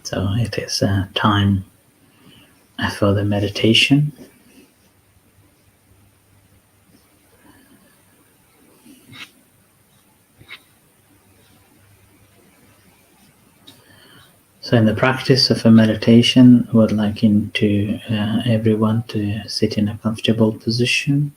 So it is time for the meditation. So in the practice of a meditation, I would like everyone to sit in a comfortable position.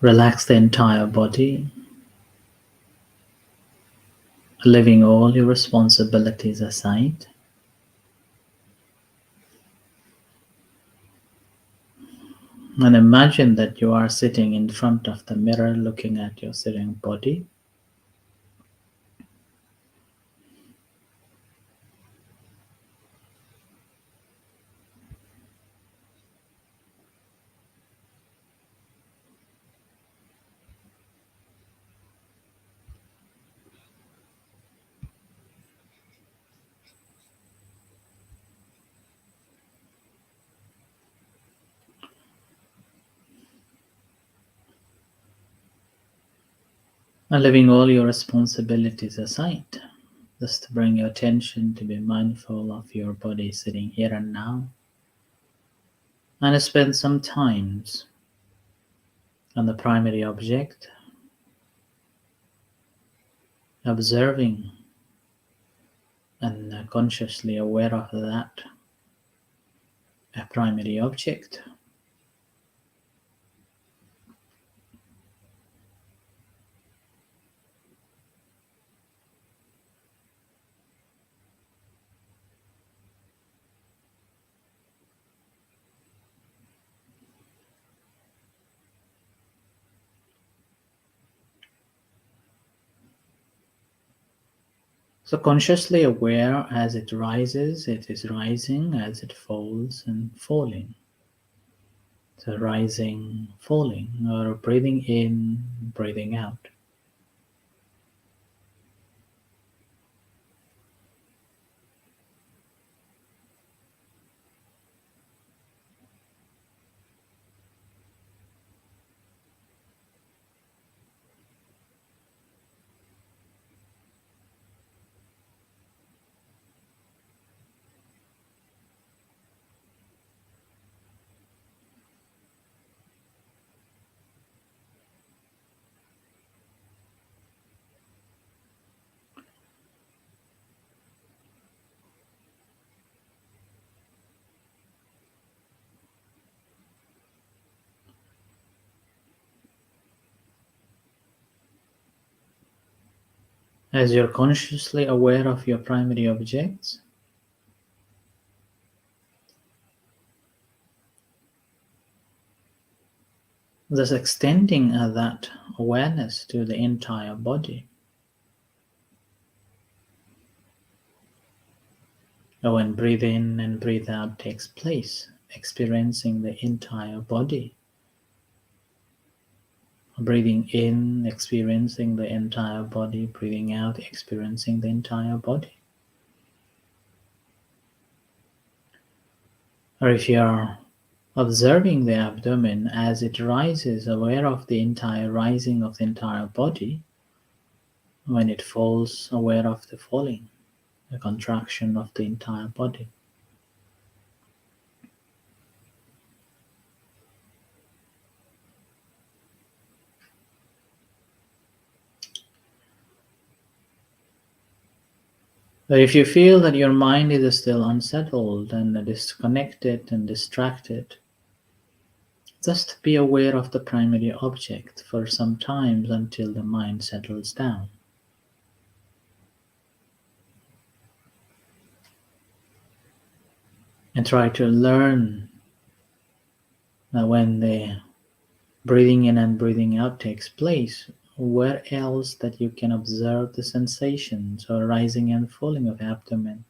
Relax the entire body, leaving all your responsibilities aside. And imagine that you are sitting in front of the mirror looking at your sitting body. And leaving all your responsibilities aside. Just to bring your attention to be mindful of your body sitting here and now. And spend some time on the primary object, observing and consciously aware of that primary object. So consciously aware as it rises, it is rising, as it falls and falling. So rising, falling, or breathing in, breathing out. As you're consciously aware of your primary objects, thus extending that awareness to the entire body. When breathe in and breathe out takes place, experiencing the entire body. Breathing in, experiencing the entire body. Breathing out, experiencing the entire body. Or if you are observing the abdomen as it rises, aware of the entire rising of the entire body. When it falls, aware of the falling, the contraction of the entire body. But if you feel that your mind is still unsettled and disconnected and distracted, just be aware of the primary object for some time until the mind settles down. And try to learn that when the breathing in and breathing out takes place, where else that you can observe the sensations or rising and falling of abdomen,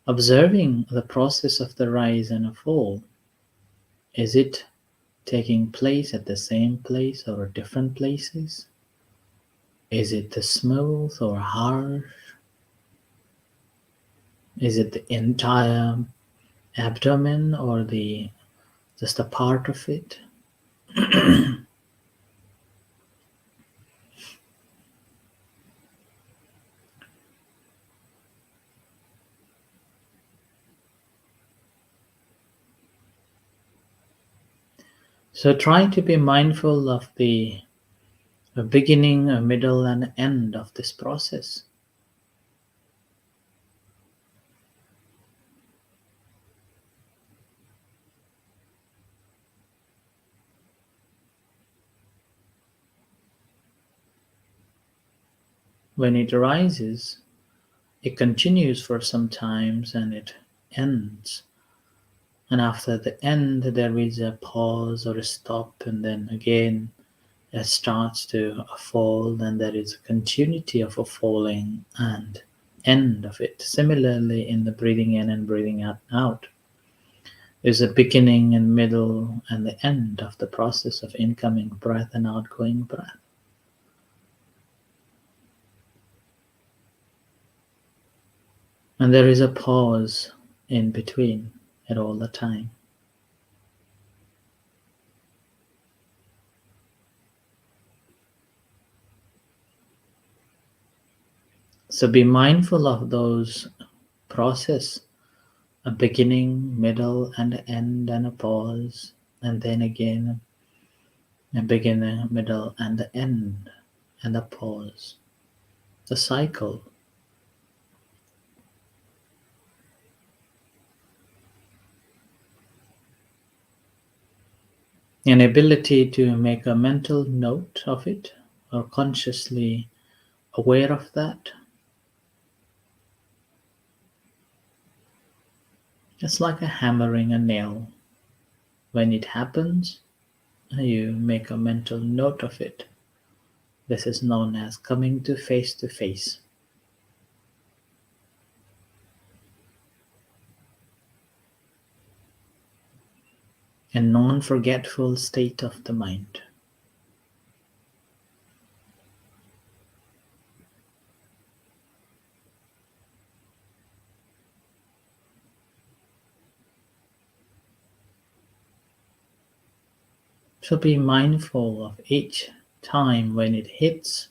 observing the process of the rise and fall. Is it taking place at the same place or different places? Is it the smooth or harsh? Is it the entire abdomen or the just a part of it? So try to be mindful of the beginning, a middle, and end of this process. When it arises, it continues for some times and it ends. And after the end, there is a pause or a stop, and then again it starts to fall, and there is a continuity of a falling and end of it. Similarly, in the breathing in and breathing out, there's a beginning and middle and the end of the process of incoming breath and outgoing breath. And there is a pause in between it all the time. So be mindful of those process, a beginning, middle, and end, and a pause, and then again a beginning, middle, and the end, and a pause. The cycle. An ability to make a mental note of it or consciously aware of that. It's like a hammering a nail. When it happens, you make a mental note of it. This is known as coming to face, a non forgetful state of the mind. So be mindful of each time when it hits,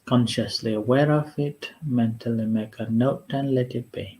consciously aware of it, mentally make a note and let it be.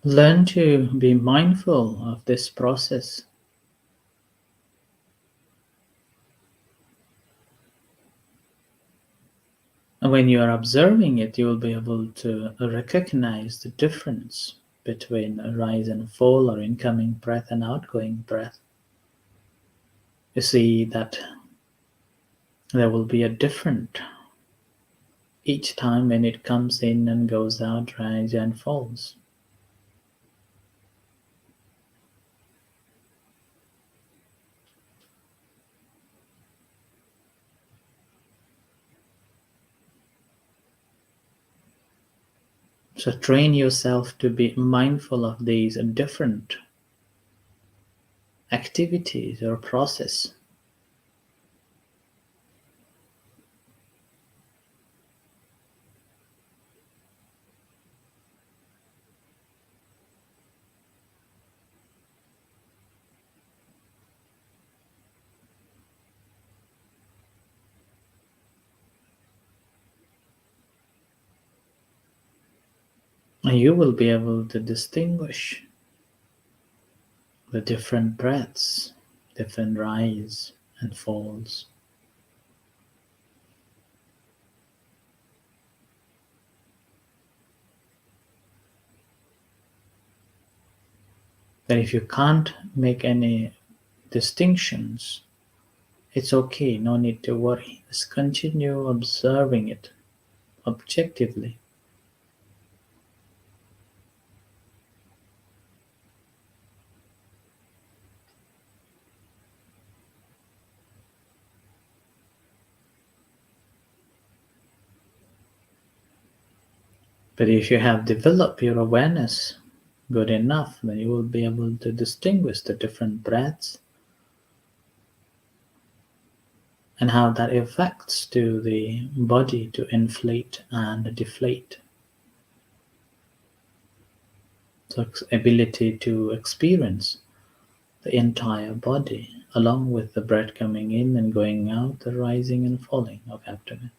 Learn to be mindful of this process. And when you are observing it, you will be able to recognize the difference between a rise and fall or incoming breath and outgoing breath, you see that there will be a different each time when it comes in and goes out, rises and falls. So train yourself to be mindful of these different activities or process. And you will be able to distinguish the different breaths, different rise and falls. But if you can't make any distinctions, it's okay, no need to worry. Just continue observing it objectively. But if you have developed your awareness good enough, then you will be able to distinguish the different breaths and how that affects to the body to inflate and deflate. So ability to experience the entire body along with the breath coming in and going out, the rising and falling of abdomen.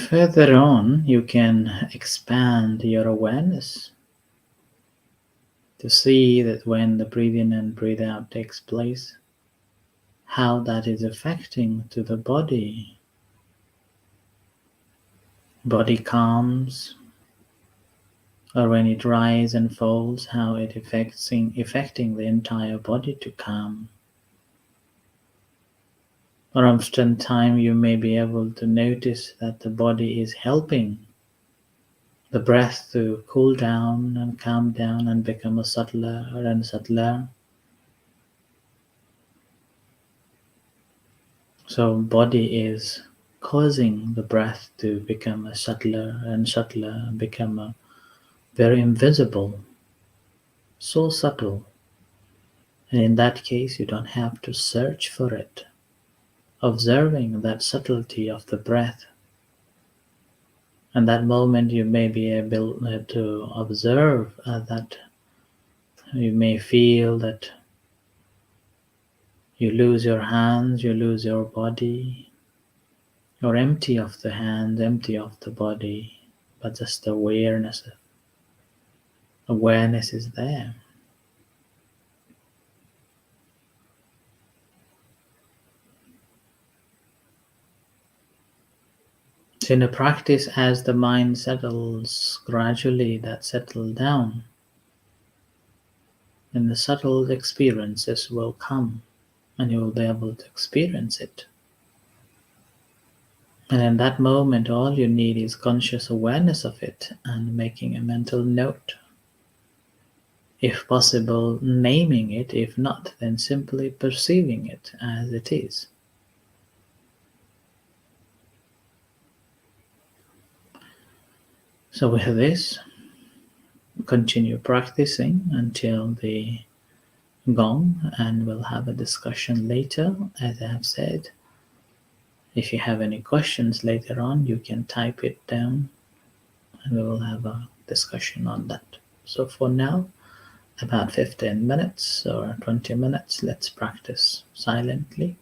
Further on, you can expand your awareness to see that when the breathe in and breathe out takes place, how that is affecting to the body. Body calms, or when it rises and falls, how it affecting the entire body to calm. Or oftentimes you may be able to notice that the body is helping the breath to cool down and calm down and become a subtler and subtler. So body is causing the breath to become a subtler and subtler, become a very invisible, so subtle. And in that case, you don't have to search for it. Observing that subtlety of the breath. And that moment you may be able to observe that you may feel that you lose your hands, you lose your body, you're empty of the hands, empty of the body, but just awareness is there. So in a practice, as the mind settles gradually, that settle down, and the subtle experiences will come, and you will be able to experience it. And in that moment, all you need is conscious awareness of it and making a mental note. If possible, naming it. If not, then simply perceiving it as it is. So with this, continue practicing until the gong, and we'll have a discussion later. As I have said, if you have any questions later on, you can type it down and we will have a discussion on that. So for now, about 15 minutes or 20 minutes, let's practice silently.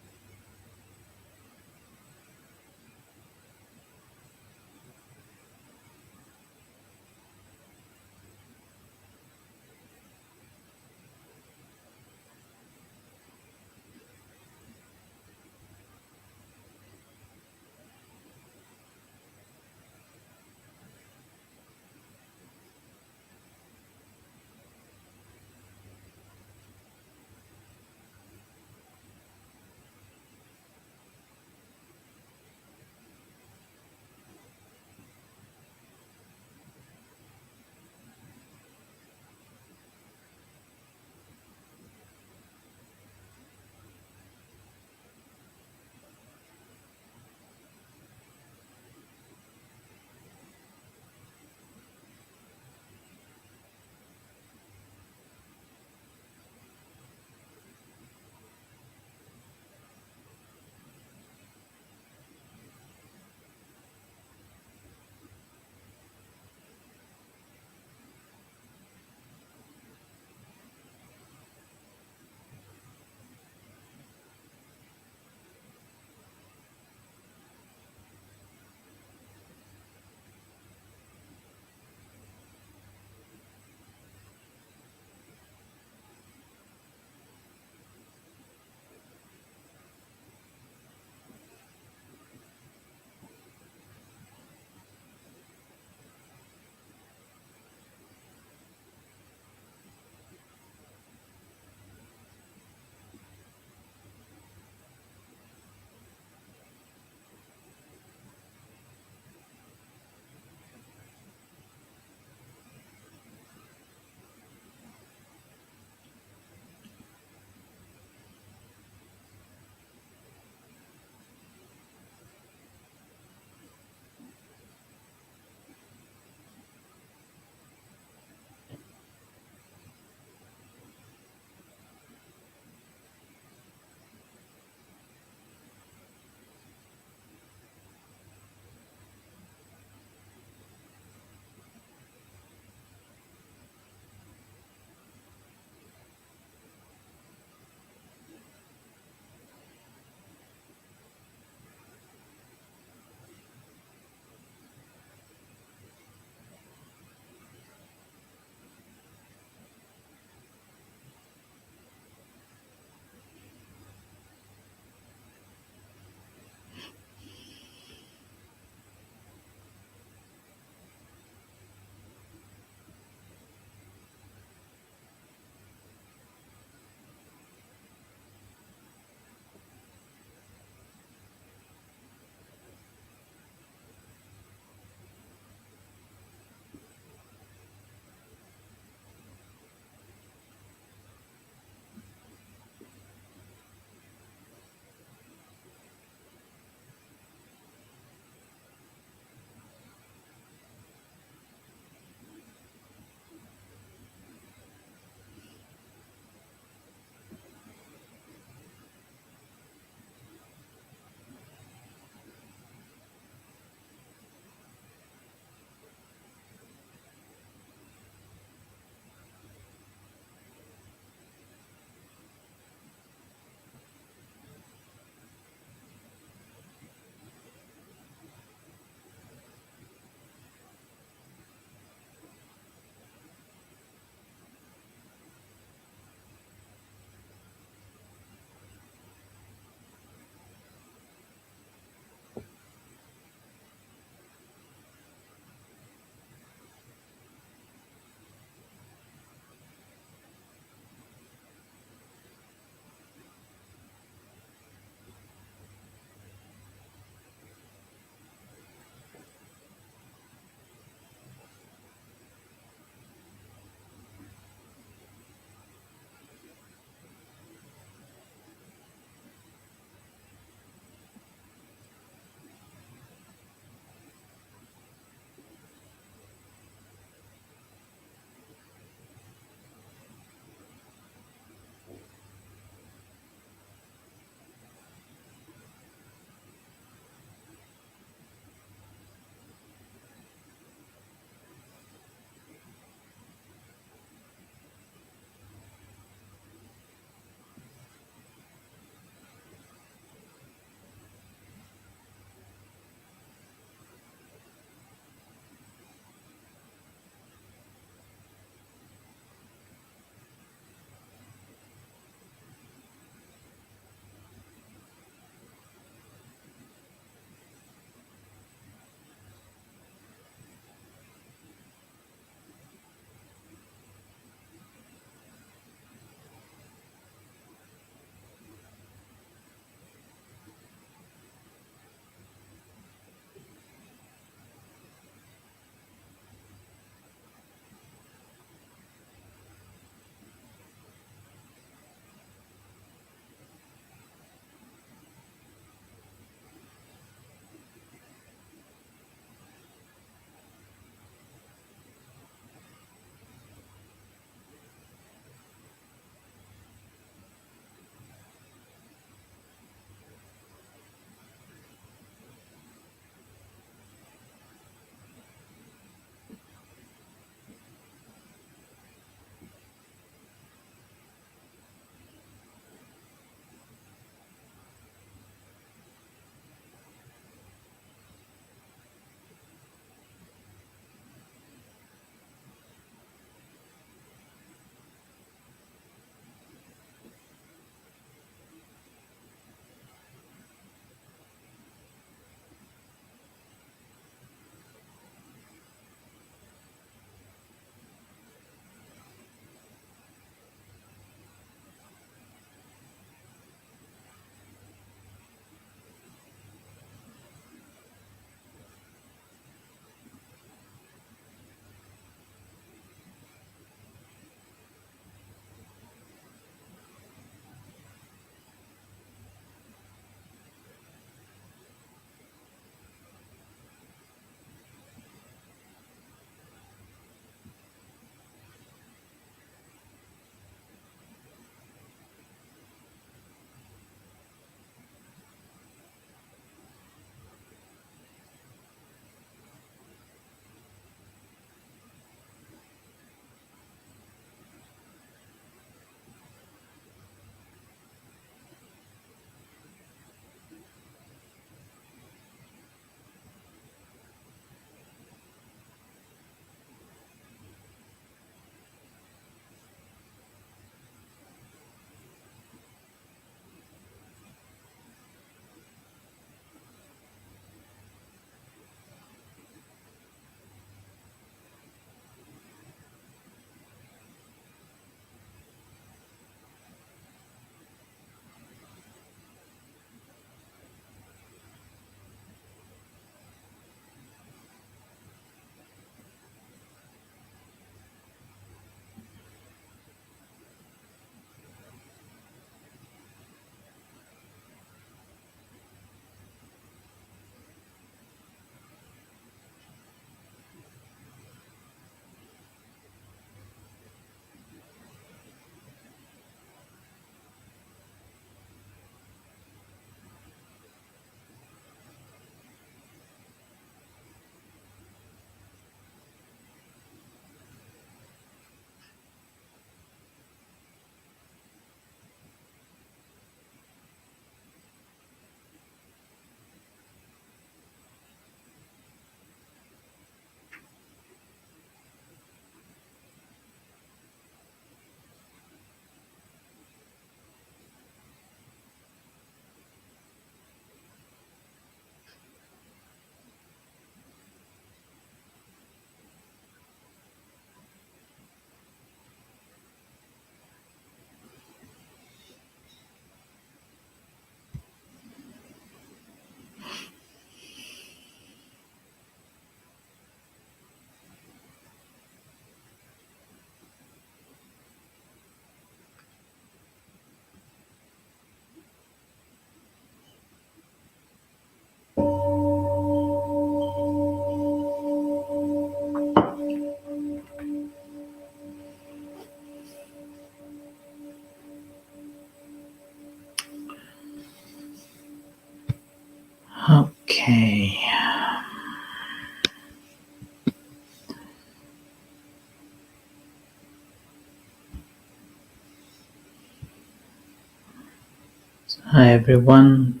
Hi everyone.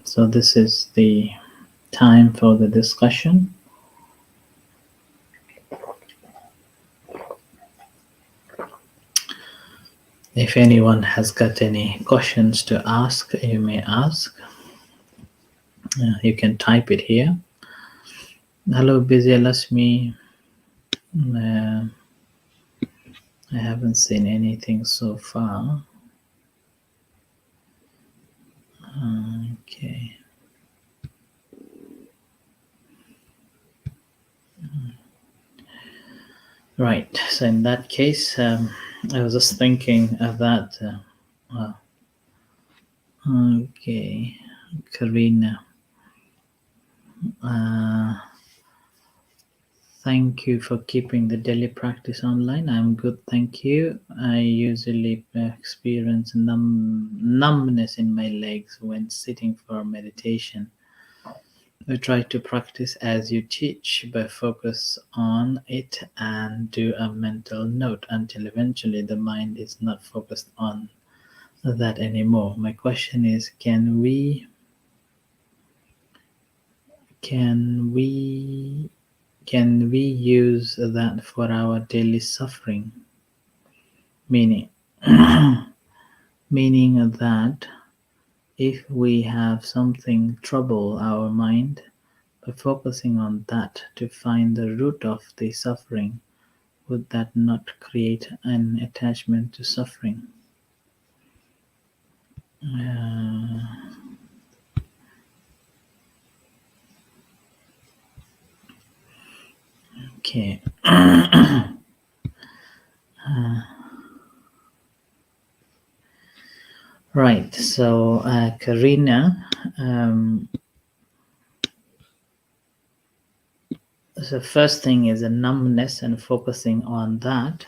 So this is the time for the discussion. If anyone has got any questions to ask, you may ask. You can type it here. Hello, Bizya Lasmi. Uh, I haven't seen anything so far. Okay. Right. So in that case, I was just thinking of that. Okay, Karina. Thank you for keeping the daily practice online. I'm good, thank you. I usually experience numbness in my legs when sitting for meditation. I try to practice as you teach by focus on it and do a mental note until eventually the mind is not focused on that anymore. My question is, can we can we use that for our daily suffering? Meaning, meaning that if we have something trouble our mind, by focusing on that to find the root of the suffering, would that not create an attachment to suffering? Uh, okay. Right. So, Karina, the first thing is a numbness, and focusing on that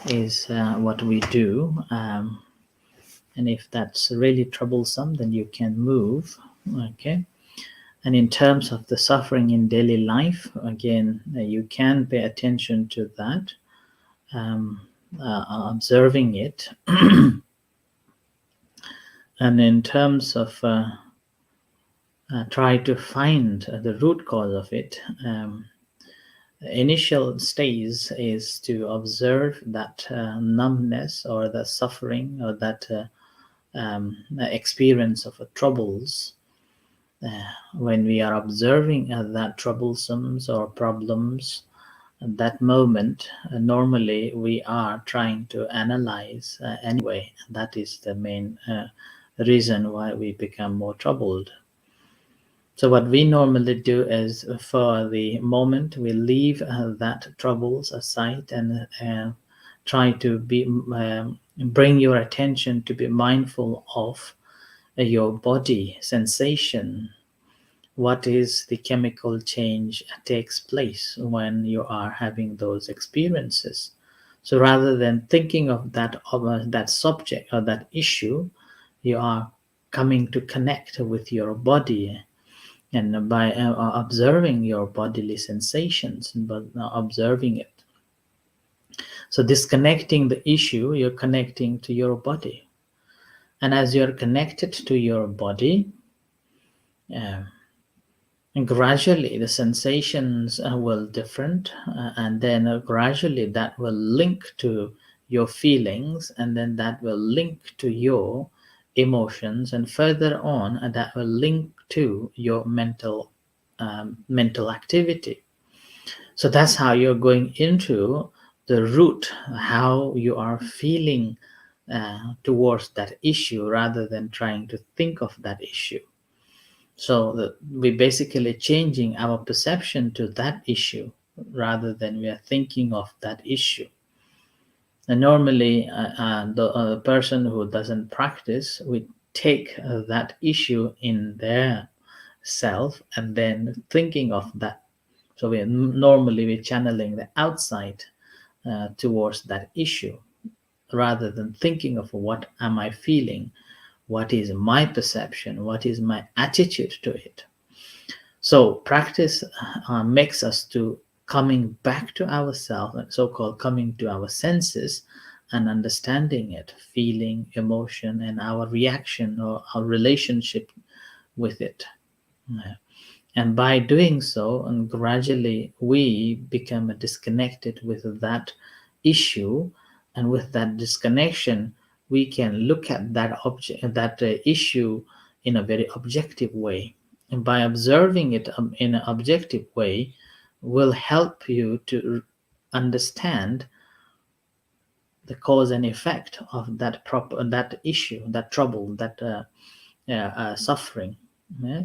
is what we do. And if that's really troublesome, then you can move. Okay. And in terms of the suffering in daily life, again, you can pay attention to that, um, observing it. And in terms of try to find the root cause of it, initial stage is to observe that numbness or the suffering or that experience of troubles. When we are observing that troublesomes or problems at that moment, normally we are trying to analyze anyway. That is the main reason why we become more troubled. So what we normally do is, for the moment, we leave that troubles aside and try to bring your attention to be mindful of your body sensation. What is the chemical change takes place when you are having those experiences? So rather than thinking of that subject or that issue, you are coming to connect with your body, and by observing your bodily sensations, but observing it. So disconnecting the issue, you're connecting to your body, and as you're connected to your body, uh, and gradually the sensations will different, and then gradually that will link to your feelings, and then that will link to your emotions, and further on that will link to your mental activity. So that's how you're going into the root, how you are feeling towards that issue, rather than trying to think of that issue. So we're basically changing our perception to that issue, rather than we are thinking of that issue. And normally, the person who doesn't practice, we take that issue in their self and then thinking of that. So normally we're channeling the outside towards that issue, rather than thinking of what am I feeling, what is my perception, what is my attitude to it. So practice makes us to coming back to ourselves, so-called coming to our senses, and understanding it, feeling, emotion, and our reaction or our relationship with it. And by doing so, and gradually we become disconnected with that issue, and with that disconnection, we can look at that object, that issue, in a very objective way. And by observing it in an objective way, will help you to understand the cause and effect of that issue, that trouble, that suffering. Yeah?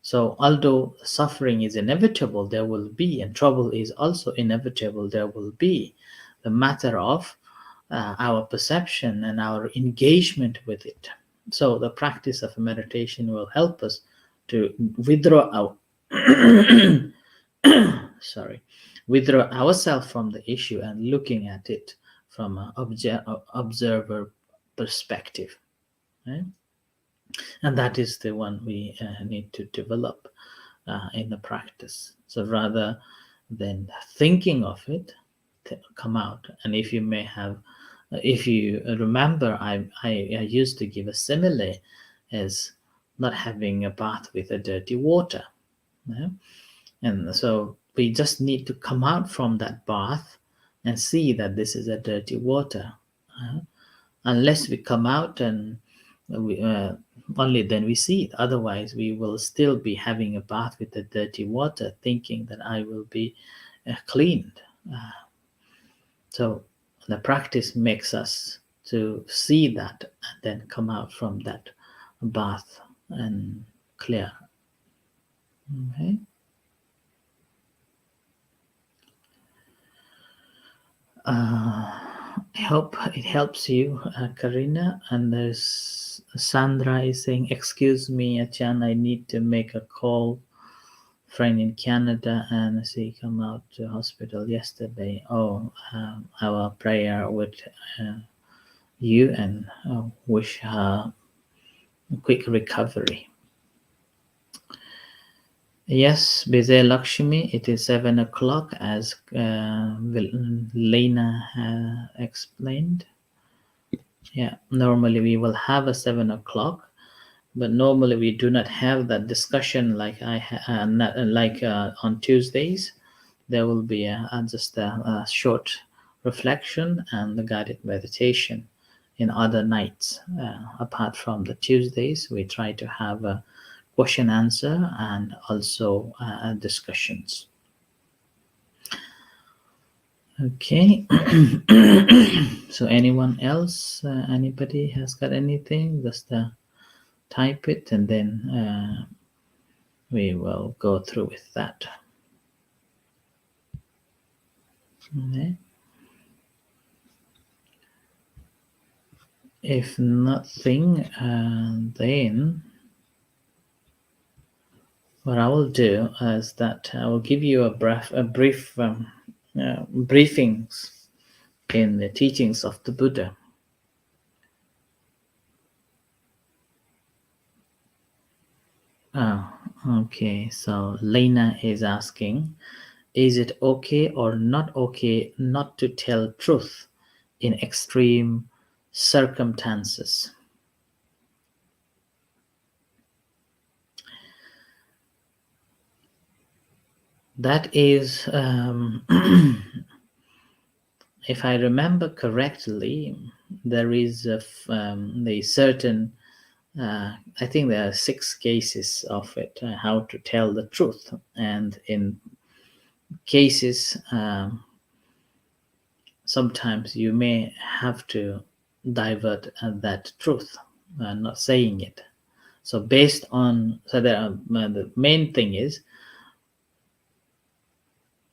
So, although suffering is inevitable, there will be, and trouble is also inevitable, there will be. The matter of our perception and our engagement with it. So, the practice of meditation will help us to withdraw our sorry, withdraw ourselves from the issue and looking at it from an observer perspective. Right? And that is the one we need to develop in the practice. So rather than thinking of it, come out. And if you may have, if you remember, I used to give a simile as not having a bath with a dirty water. Yeah? And so we just need to come out from that bath and see that this is a dirty water. Unless we come out and we, only then we see it. Otherwise, we will still be having a bath with the dirty water, thinking that I will be cleaned. So the practice makes us to see that and then come out from that bath and clear. Okay. I hope it helps you, Karina. And there's Sandra is saying, "Excuse me, Achan, I need to make a call. Friend in Canada, and she come out to hospital yesterday. Oh, our prayer with you, and wish her a quick recovery." Yes, Vijay Lakshmi, it is 7 o'clock, as Lena explained. Yeah, normally we will have a 7 o'clock, but normally we do not have that discussion like on Tuesdays. There will be just a short reflection and the guided meditation in other nights. Apart from the Tuesdays, we try to have a question answer and also discussions. Okay. So anyone else, anybody has got anything, just type it, and then we will go through with that. Okay. If nothing, then what I will do is that I will give you a brief briefings in the teachings of the Buddha. Oh, okay. So Lena is asking, is it okay or not okay not to tell truth in extreme circumstances? That is, if I remember correctly, there is a certain, I think there are 6 cases of it, how to tell the truth. And in cases, sometimes you may have to divert that truth, not saying it. So based on, so the main thing is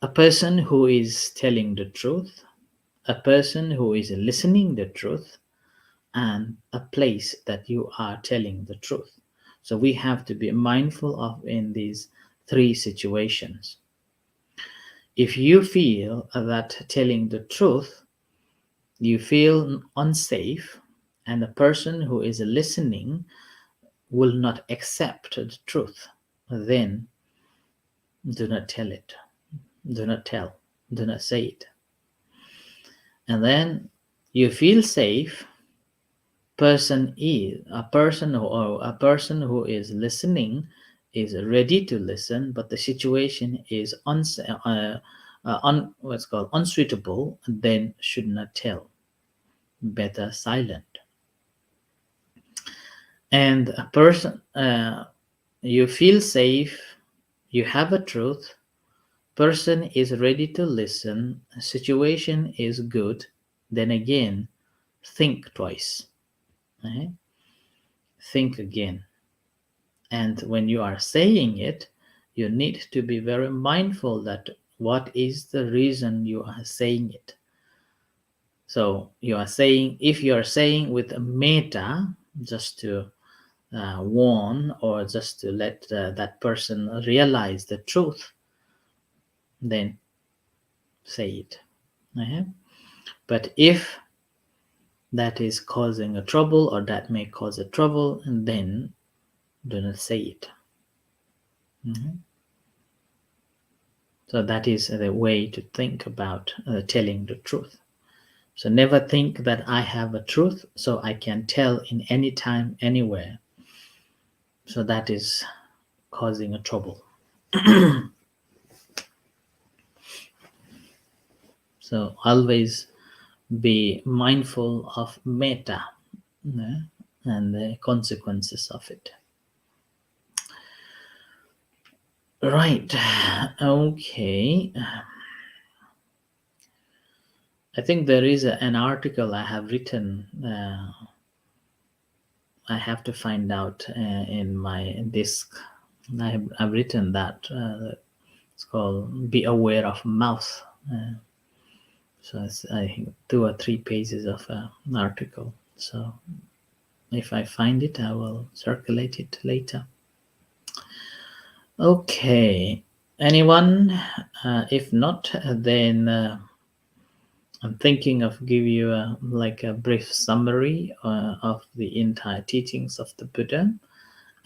a person who is telling the truth, a person who is listening the truth, and a place that you are telling the truth. So we have to be mindful of in these 3 situations. If you feel that telling the truth, you feel unsafe, and the person who is listening will not accept the truth, then do not tell it. Do not tell. Do not say it. And then You feel safe. Person is a person or a person who is listening is ready to listen, but the situation is what's called unsuitable, then should not tell. Better silent. And a person, you feel safe. You have a truth. Person is ready to listen. Situation is good. Then again, think twice. Okay? Think again. And when you are saying it, you need to be very mindful that what is the reason you are saying it. So you are saying, if you are saying with a metta, just to warn or just to let that person realize the truth, then say it. Okay? But if that is causing a trouble or that may cause a trouble, then do not say it. Mhm. So that is the way to think about telling the truth. So never think that I have a truth, so I can tell in any time, anywhere. So that is causing a trouble. So always be mindful of metta, and the consequences of it. Right. Okay. I think there is an article I have written. I have to find out in my disc. I've written that. It's called "Be Aware of Mouth." So it's, I think, 2 or 3 pages of an article. So if I find it, I will circulate it later. Okay. Anyone? If not, then I'm thinking of give you a brief summary of the entire teachings of the Buddha,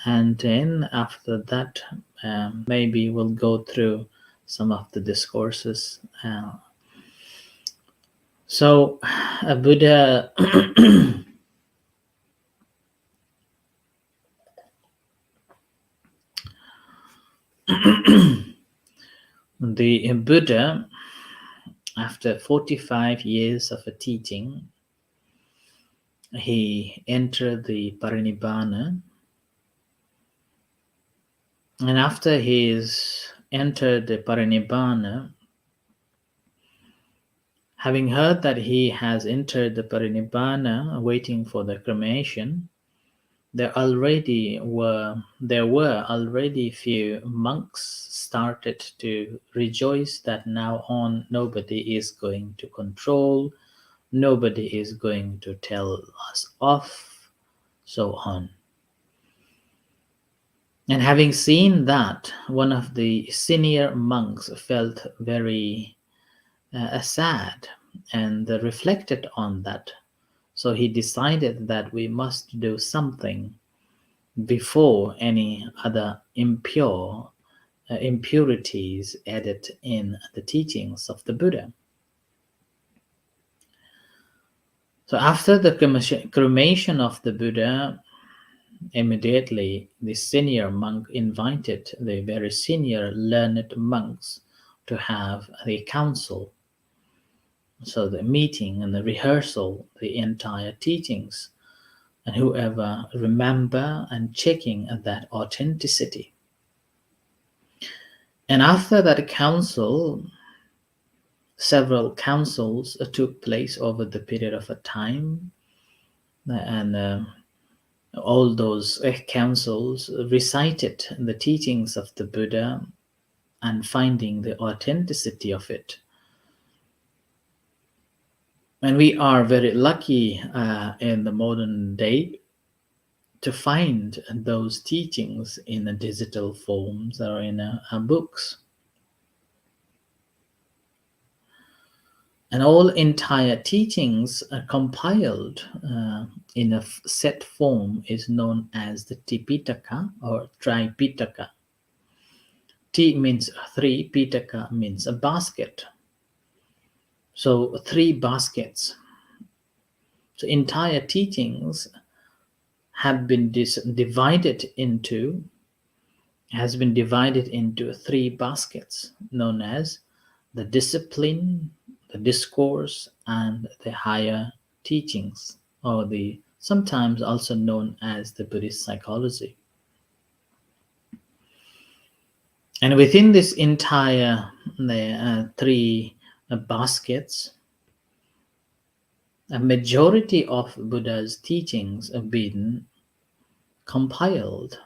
and then after that, maybe we'll go through some of the discourses. So, a Buddha. The Buddha, after 45 years of a teaching, he entered the Parinibbana. And after he's entered the Parinibbana, having heard that he has entered the Parinibbana, waiting for the cremation, there were already few monks started to rejoice that now on nobody is going to control, nobody is going to tell us off, so on. And having seen that, one of the senior monks felt very sad and reflected on that. So he decided that we must do something before any other impurities added in the teachings of the Buddha. So after the cremation of the Buddha, immediately the senior monk invited the very senior learned monks to have a council. So the meeting and the rehearsal, the entire teachings, and whoever remember and checking that authenticity. And after that council, several councils took place over the period of a time, and all those councils recited the teachings of the Buddha and finding the authenticity of it. And we are very lucky in the modern day to find those teachings in a digital forms or in books. And all entire teachings are compiled in a set form is known as the Tipitaka or Tripitaka. T means 3, Pitaka means a basket. So 3 baskets. So entire teachings have been divided into has been divided into three baskets known as the discipline, the discourse, and the higher teachings, or the sometimes also known as the Buddhist psychology. And within this entire three baskets, a majority of Buddha's teachings have been compiled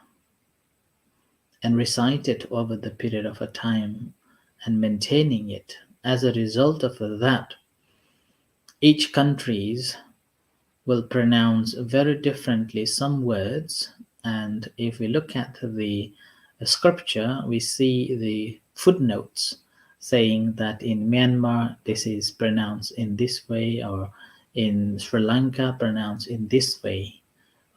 and recited over the period of a time and maintaining it. As a result of that, each countries will pronounce very differently some words, and if we look at the scripture, we see the footnotes saying that in Myanmar this is pronounced in this way, or in Sri Lanka pronounced in this way,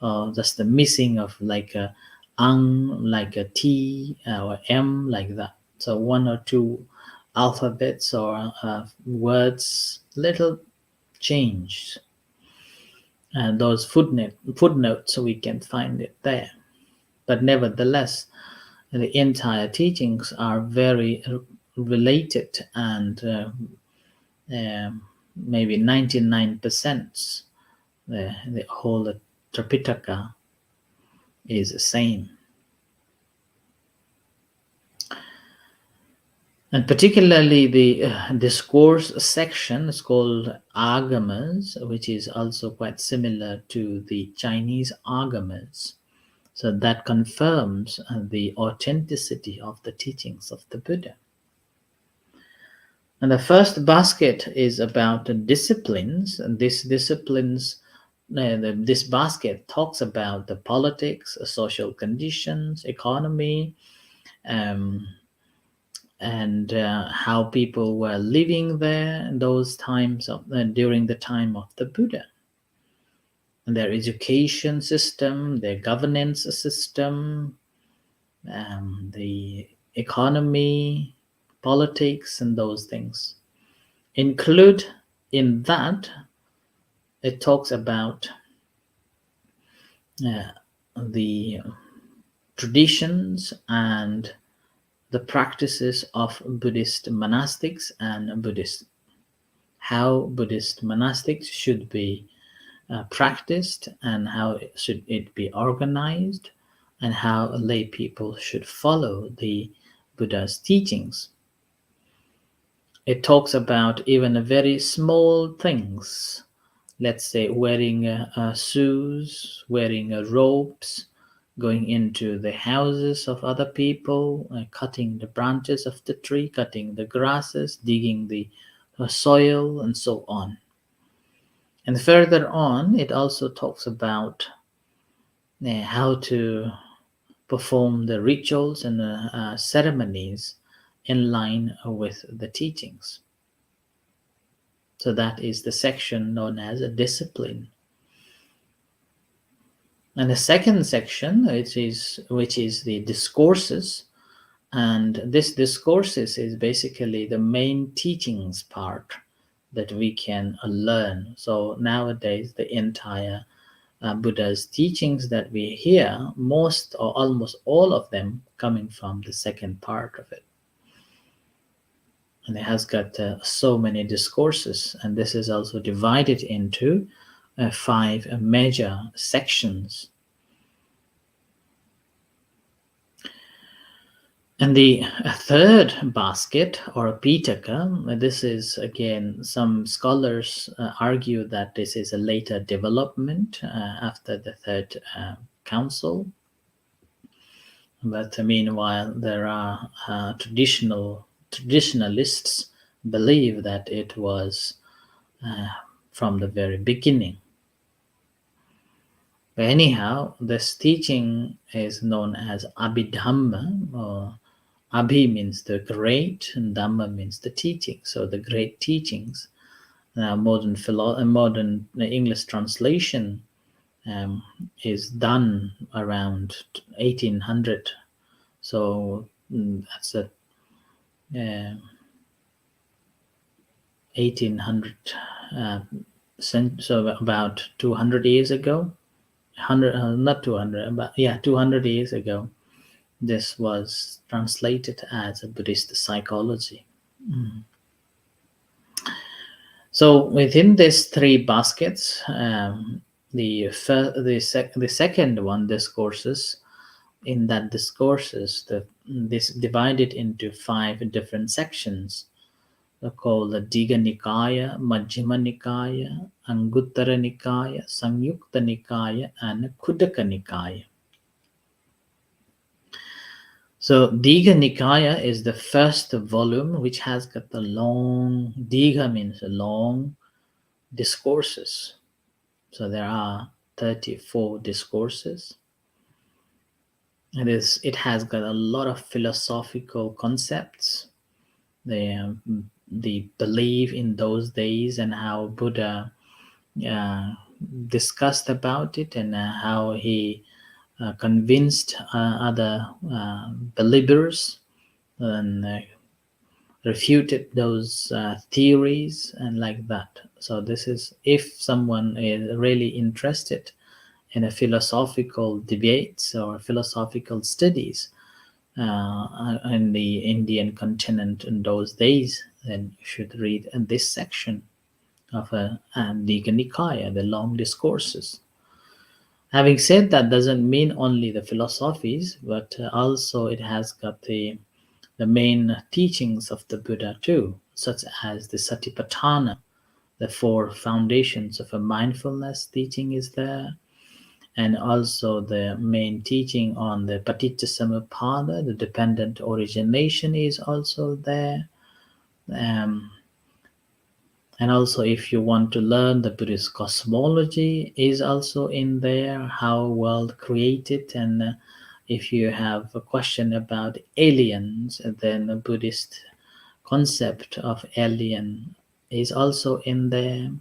or just the missing of like a ang, like a t or m, like that. So one or two alphabets or words, little changed, and those footnotes, so we can find it there. But nevertheless, the entire teachings are very related, and maybe 99% the whole Tripitaka is the same. And particularly the discourse section is called agamas, which is also quite similar to the Chinese agamas. So that confirms the authenticity of the teachings of the Buddha. And the first basket is about the disciplines, and these disciplines, this basket talks about the politics, social conditions, economy, um, and how people were living there in those times during the time of the Buddha, and their education system, their governance system, the economy, politics, and those things. Include in that, it talks about uh, the traditions and the practices of Buddhist monastics and Buddhist, how Buddhist monastics should be practiced, and how should it be organized, and how lay people should follow the Buddha's teachings. It talks about even very small things, let's say wearing shoes, wearing robes, going into the houses of other people, cutting the branches of the tree, cutting the grasses, digging the soil, and so on. And further on, it also talks about how to perform the rituals and ceremonies in line with the teachings. So that is the section known as a discipline. And the second section, which is the discourses, and this discourses is basically the main teachings part that we can learn. So nowadays, the entire Buddha's teachings that we hear, most or almost all of them coming from the second part of it. And it has got so many discourses, and this is also divided into 5 major sections. And the third basket, or Pitaka, this is again, some scholars argue that this is a later development after the third council. But meanwhile, there are traditionalists believe that it was from the very beginning. But anyhow, this teaching is known as Abhidhamma, or Abhi means the great, and Dhamma means the teaching. So the great teachings. Modern English translation is done around 1800. So that's a 1800 so about 200 years ago, 100, not 200, but yeah, 200 years ago, this was translated as a Buddhist psychology. So within these three baskets, the second one, discourses. In that discourses, this divided into five different sections. They're called the Diga Nikaya, Majjhima Nikaya, Anguttara Nikaya, Sangnuka Nikaya, and Khuddaka Nikaya. So Diga Nikaya is the first volume, which has got the long, Diga means long discourses. So there are 34 discourses. It has got a lot of philosophical concepts. The belief in those days and how Buddha uh, discussed about it, and how he convinced other believers and refuted those theories and like that. So this is, if someone is really interested in a philosophical debates or philosophical studies in the Indian continent in those days, then you should read this section of the Nikaya, the long discourses. Having said that, doesn't mean only the philosophies, but also it has got the main teachings of the Buddha too, such as the Satipatthana, the four foundations of a mindfulness teaching is there, and also the main teaching on the Paticca the dependent origination, is also there. Um, and also, if you want to learn the Buddhist cosmology, is also in there, how world created. And if you have a question about aliens, then the Buddhist concept of alien is also in there,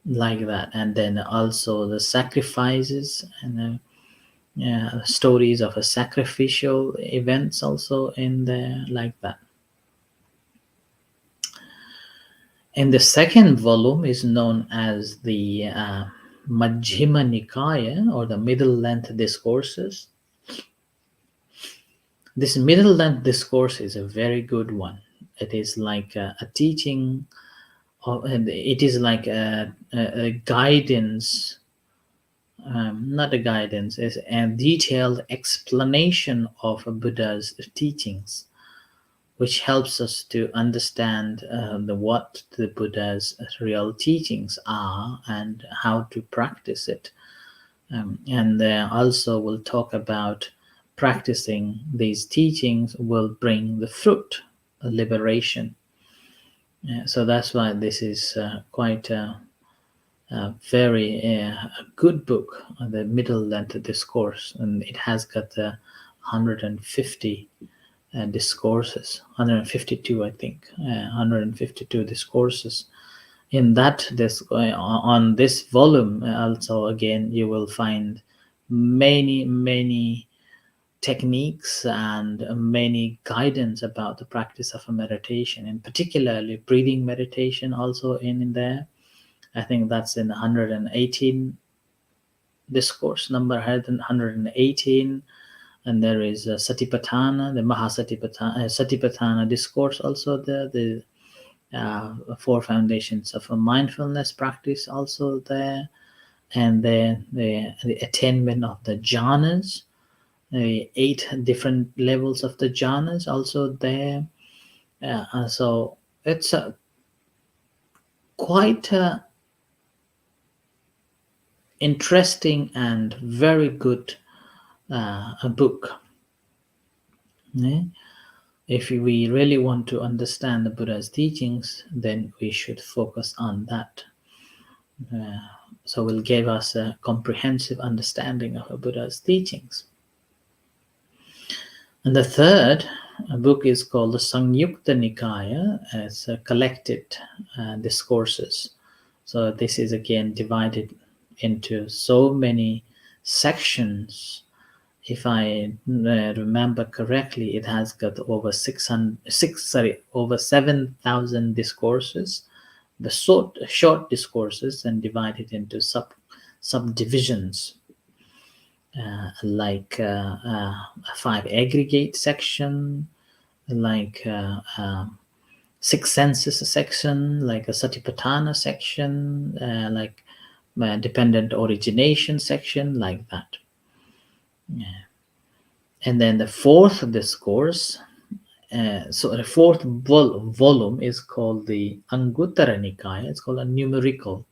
like that. And then also the sacrifices and stories of a sacrificial events also in there, like that. And the second volume is known as the Majjhima Nikaya, or the middle length discourses. This middle length discourse is a very good one. It is like a teaching, and it is like a guidance, not a guidance, it's a detailed explanation of a Buddha's teachings, which helps us to understand what the Buddha's real teachings are and how to practice it. And also we'll talk about practicing these teachings will bring the fruit, liberation. So that's why this is quite a very good book, the Middle Length Discourse, and it has got 150 discourses, 152 I think, 152 discourses in that. On this volume also, again, you will find many techniques and many guidance about the practice of a meditation, and particularly breathing meditation also in there. I think that's in 118 discourse, number 118. And there is Satipatthana, the Satipatthana discourse also there, the four foundations of a mindfulness practice also there, and then the attainment of the jhanas, the 8 different levels of the jhanas also there. So it's quite interesting and very good a book. If we really want to understand the Buddha's teachings, then we should focus on that. So it will give us a comprehensive understanding of the Buddha's teachings. And the third book is called the Sangnuka Nikaya, as collected discourses. So this is again divided into so many sections. If I remember correctly, it has got over over 7,000 discourses the short discourses and divided into subdivisions, like a 5 aggregate section, like 6 senses section, like a Satipatthana section, like dependent origination section, like that. Yeah. And then the 4th discourse, so the 4th volume is called the Anguttara Nikaya. It's called a numerical.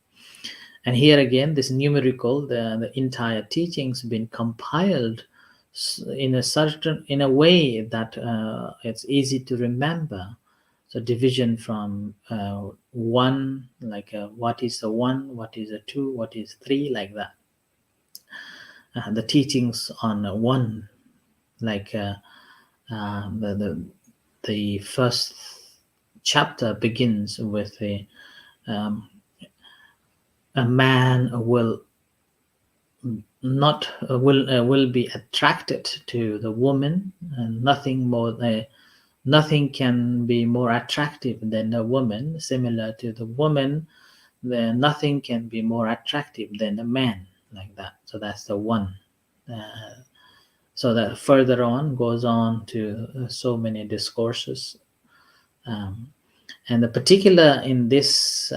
And here again, this numerical, the entire teaching's been compiled in a way that it's easy to remember. So division from 1, like what is a 1, what is a 2, what is 3, like that. The teachings on 1, like the first chapter begins with a man will not will be attracted to the woman, and nothing can be more attractive than a woman. Similar to the woman, nothing can be more attractive than a man, like that. So that's the 1. So that further on goes on to so many discourses, and the particular in this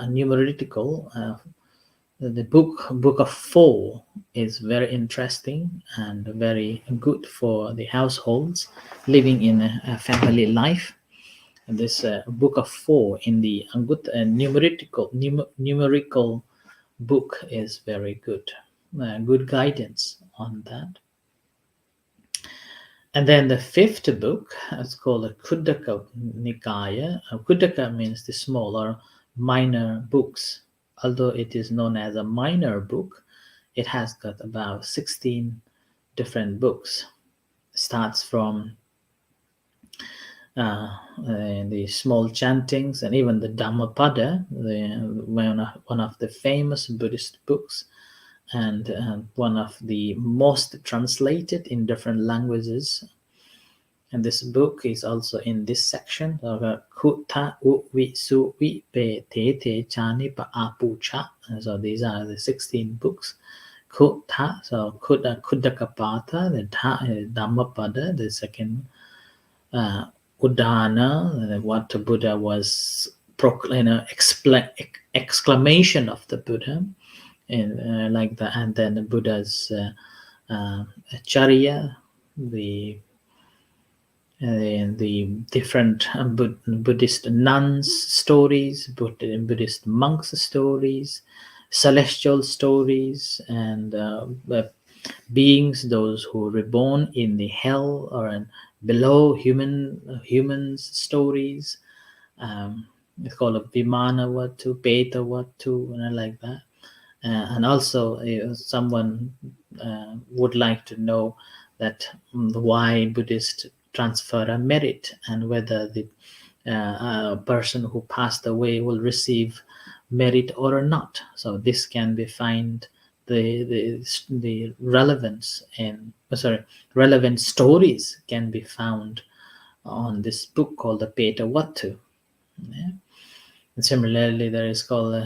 numerical, the book of 4 is very interesting and very good for the households living in a family life. And this book of 4 in the numerical book is very good, good guidance on that. And then the 5th book is called a Khuddaka Nikaya. Khuddaka means the small or minor books. Although it is known as a minor book, it has got about 16 different books. It starts from the small chantings and even the Dhammapada, one of the famous Buddhist books, and one of the most translated in different languages. And this book is also in this section. Kutta Uvi Su Vi Pe Te Te Chani Pa Apu Cha. So these are the 16 books. Kutta, so Khuddakapata, the Dhammapada, the second Udana, what the Buddha was exclamation of the Buddha, and like that, and then the Buddha's Charya, the different Buddhist nuns stories, Buddhist monks stories, celestial stories, and beings, those who were reborn in the hell or below humans stories. It's called a Vimana Vatu, Peta Vatu, and like that. And also, someone would like to know that why Buddhists transfer a merit, and whether the person who passed away will receive merit or not. So this can be find the relevance in relevant stories can be found on this book called the Peta Vatu. Yeah. And similarly, there is called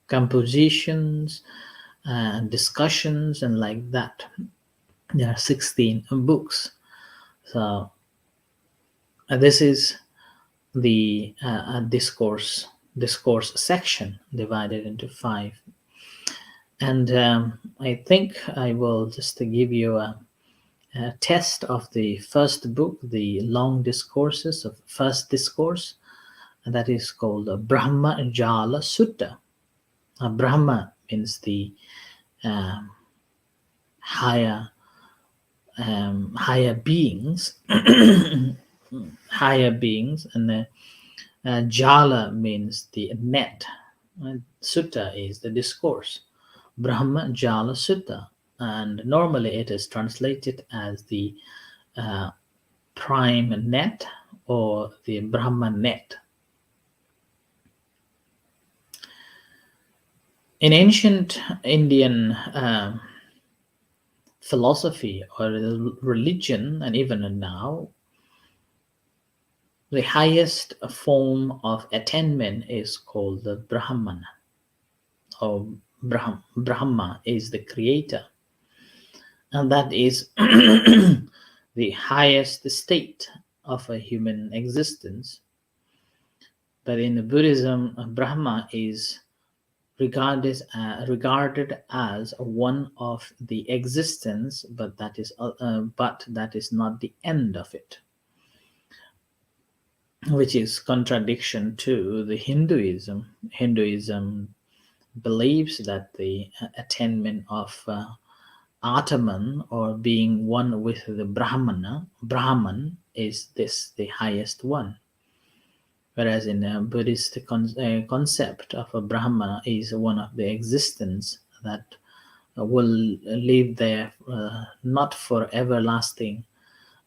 compositions and discussions and like that. There are 16 books. So this is the discourse section divided into 5. And I think I will just give you a test of the first book, the long discourses of first discourse, and that is called the Brahma Jala Sutta. Brahma means the higher beings, higher beings, and the Jala means the net. Sutta is the discourse. Brahma Jala Sutta, and normally it is translated as the prime net or the Brahma net. In ancient Indian philosophy or religion, and even now, The highest form of attainment is called the Brahmana, or Brahma is the creator, and that is the highest state of a human existence. But in Buddhism, Brahma is regarded as one of the existence, but that is not the end of it, which is contradiction to the Hinduism. Hinduism believes that the attainment of Atman, or being one with the Brahman, is this the highest one. Whereas in a Buddhist concept of a Brahmana is one of the existence that will live there, not for everlasting,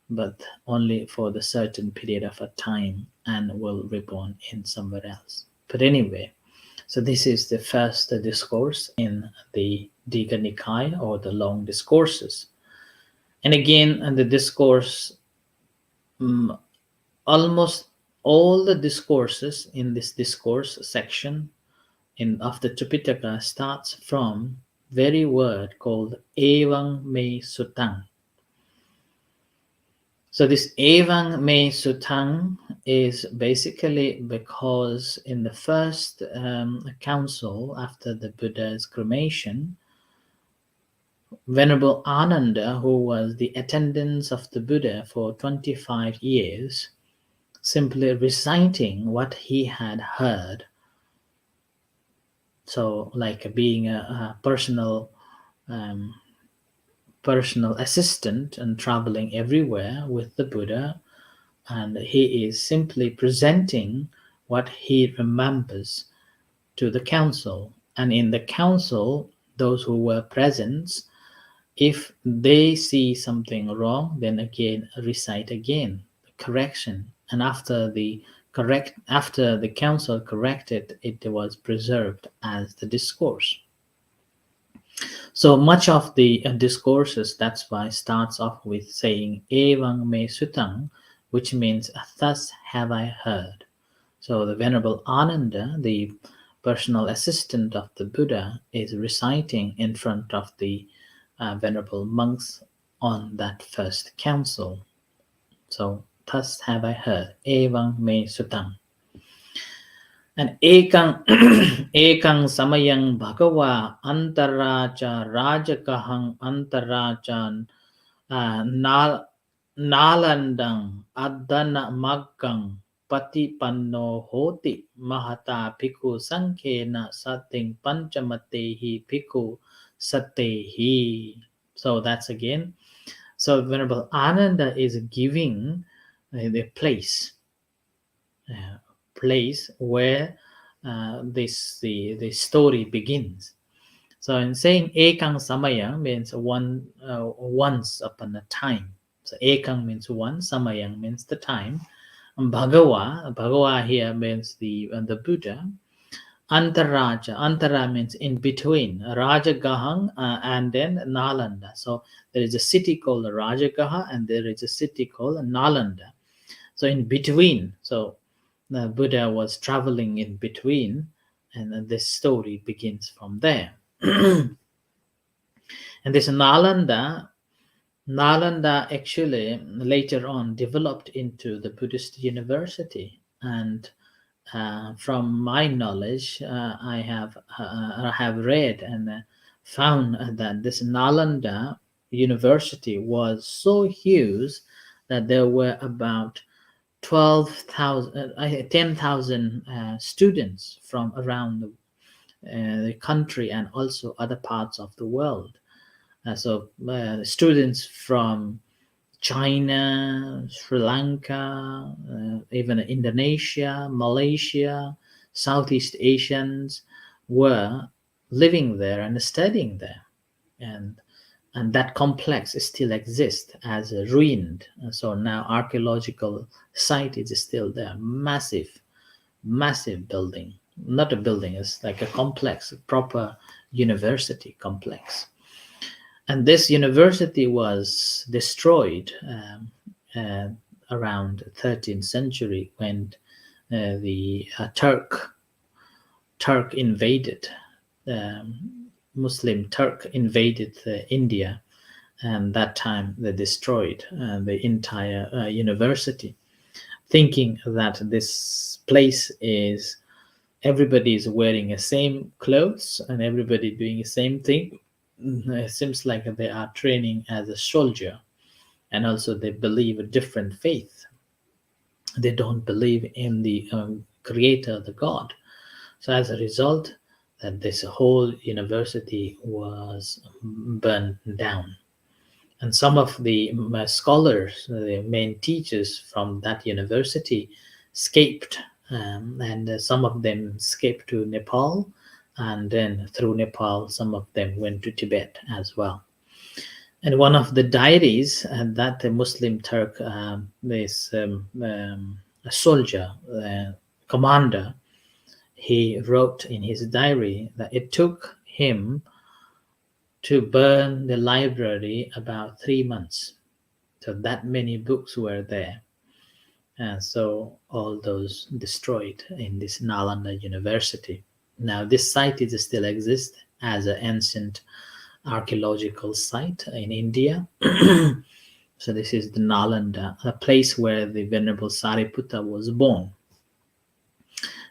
but only for the certain period of a time, and will reborn in somewhere else. But anyway, so this is the first discourse in the Digha Nikaya, or the long discourses. And again, the discourse, almost all the discourses in this discourse section of the Tripitaka starts from very word called Evang Me Sutang. So this Evang Me Sutang is basically because in the first council after the Buddha's cremation, Venerable Ananda, who was the attendant of the Buddha for 25 years, simply reciting what he had heard. So, like being a personal assistant and traveling everywhere with the Buddha, and he is simply presenting what he remembers to the council. And in the council, those who were present, if they see something wrong, then again recite again the correction. And after the council corrected, it was preserved as the discourse. So much of the discourses, that's why, starts off with saying Evang Me Sutang, which means thus have I heard. So the Venerable Ananda, the personal assistant of the Buddha, is reciting in front of the venerable monks on that first council. So thus have I heard, Evang Me Sutang. And Ekang Ekang Samayang Bhagava Antaracha Rajakahang Antarajan Nalandang Adana Maggang Patipanno Hoti Mahata Piku Sankhena Sating Panchamatehi Piku Satehi. So that's again. So Venerable Ananda is giving the place where the story begins. So in saying Ekang Samaya means once upon a time. So Ekang means one, Samayang means the time. And Bhagava here means the Buddha. Antara means in between. Rajagahang and then Nalanda. So there is a city called Rajagaha and there is a city called Nalanda. So in between. So the Buddha was traveling in between, and then this story begins from there. And this Nalanda actually later on developed into the Buddhist university. And from my knowledge, I have read and found that this Nalanda university was so huge that there were about 10,000 students from around the country and also other parts of the world. So students from China, Sri Lanka, even Indonesia, Malaysia, Southeast Asians were living there and studying there. And that complex still exists as a ruined. So now archaeological site is still there. Massive building. Not a building, it's like a complex, a proper university complex. And this university was destroyed around 13th century when the Turk invaded, Muslim Turk invaded India, and that time they destroyed the entire university, thinking that this place is everybody is wearing the same clothes and everybody doing the same thing. It seems like they are training as a soldier, and also they believe a different faith. They don't believe in the creator, the God. So as a result, that this whole university was burned down. And some of the scholars, the main teachers from that university, escaped, and some of them escaped to Nepal, and then through Nepal, some of them went to Tibet as well. And one of the diaries that the Muslim Turk, this a soldier, commander, he wrote in his diary that it took him to burn the library about 3 months. So that many books were there. And so all those destroyed in this Nalanda University. Now this site is still exists as an ancient archaeological site in India. So this is the Nalanda, a place where the Venerable Sariputta was born.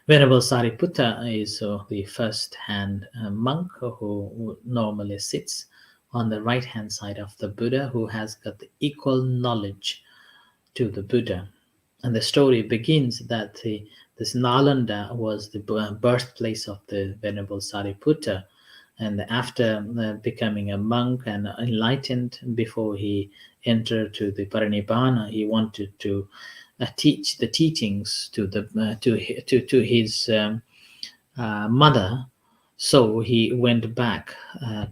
Venerable Sariputta is the first-hand monk who normally sits on the right-hand side of the Buddha, who has got the equal knowledge to the Buddha. And the story begins that this Nalanda was the birthplace of the Venerable Sariputta. And after becoming a monk and enlightened, before he entered to the Parinibbana, he wanted to teach the teachings to his mother. So he went back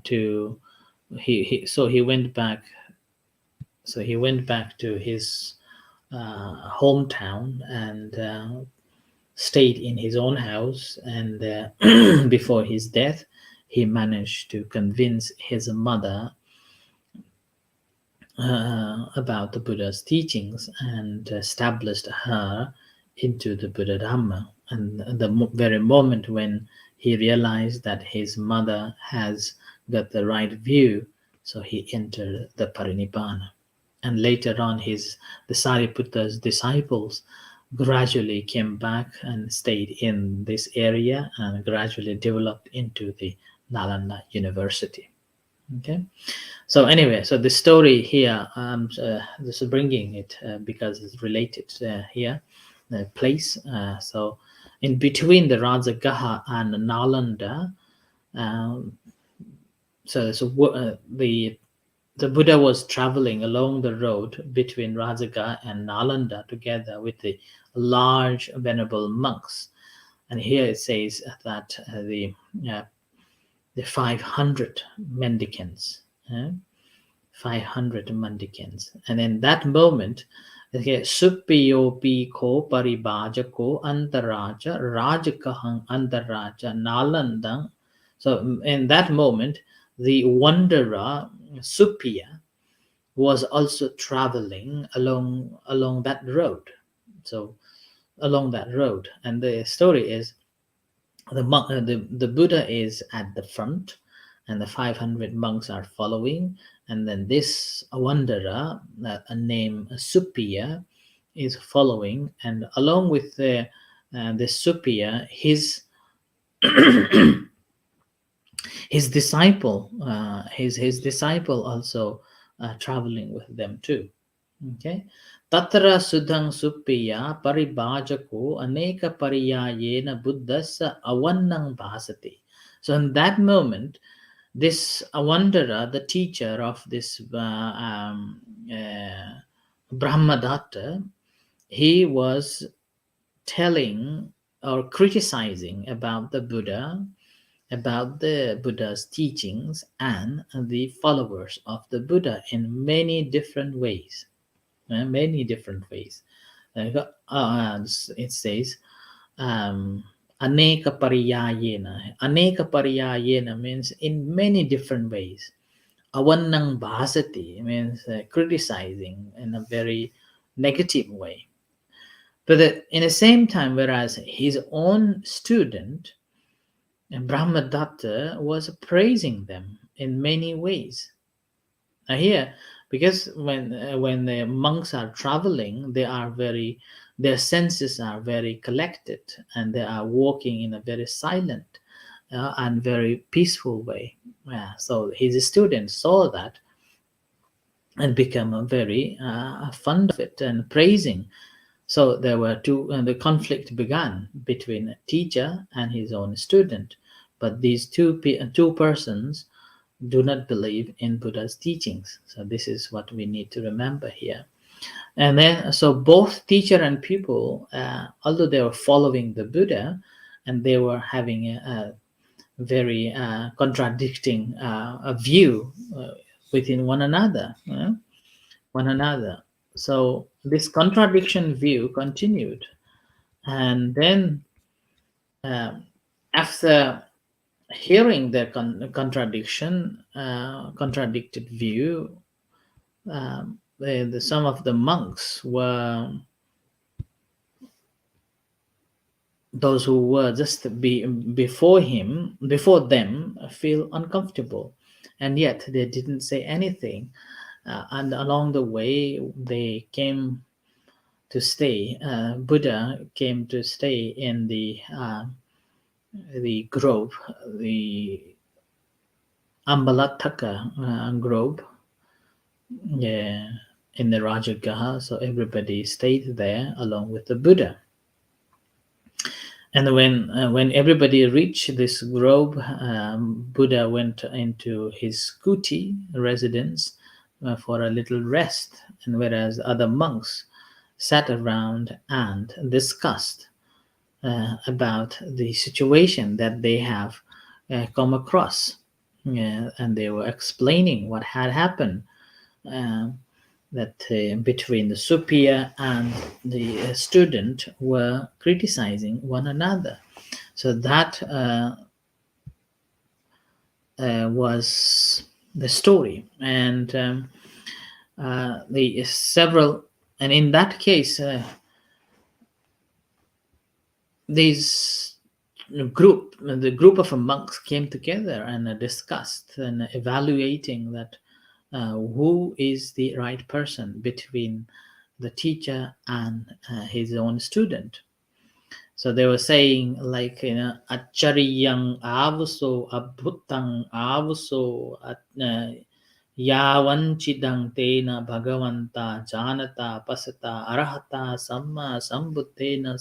to he went back to his hometown and stayed in his own house. And before his death, he managed to convince his mother about the Buddha's teachings and established her into the Buddhidhamma. And the very moment when he realized that his mother has got the right view, so he entered the Parinibbana. And later on, the Sariputta's disciples gradually came back and stayed in this area and gradually developed into the Nalanda University. Okay. So anyway, so the story here, this is bringing it because it's related here, the place. So in between the Rajagaha and Nalanda, the Buddha was traveling along the road between Rajagaha and Nalanda together with the large venerable monks. And here it says that the 500 mendicants. 500 mendicants. And in that moment, Suppiyo Piko Paribhajako Antaraja Rajakahang Antaraja Nalandang. So in that moment, the wanderer Suppiya was also traveling along that road. So along that road, and the story is the Buddha is at the front, and the 500 monks are following, and then this wanderer named Suppiya is following, and along with the Suppiya, his his disciple also traveling with them too. Okay. Tatra sudhang suppiya paribhajako aneka pariyayena buddhasa awannang bhasati. So in that moment, this wanderer, the teacher of this Brahmadatta, he was telling or criticizing about the Buddha, about the Buddha's teachings and the followers of the Buddha in many different ways. Many different ways. It says, Aneka pariyayena. Aneka pariyayena means in many different ways. Awannang bhasati means criticizing in a very negative way. But in the same time, whereas his own student, Brahmadatta, was praising them in many ways. Now here, because when the monks are traveling, their senses are very collected, and they are walking in a very silent and very peaceful way. Yeah, so his students saw that and become very fond of it and praising. So there were two, and the conflict began between a teacher and his own student. But these two persons do not believe in Buddha's teachings. So this is what we need to remember here. And then, so both teacher and pupil, although they were following the Buddha, and they were having a very contradicting a view within one another. One another. So this contradiction view continued, and then um, after hearing the contradicted view, some of the monks were those who were just before them feel uncomfortable, and yet they didn't say anything. And along the way, they came to stay. Buddha came to stay in the grove, the Ambalataka grove, yeah, in the Rajagaha. So everybody stayed there along with the Buddha. And when everybody reached this grove, Buddha went into his kuti residence for a little rest, and whereas other monks sat around and discussed about the situation that they have come across. And they were explaining what had happened, that between the superior and the student were criticizing one another. So that was the story. And the several, and in that case, these the group of monks came together and discussed and evaluating that who is the right person between the teacher and his own student. So they were saying, like, achariyang avuso abhutang avuso yavanchidang tena bhagavanta janata pasata arahata samma sambuddhena.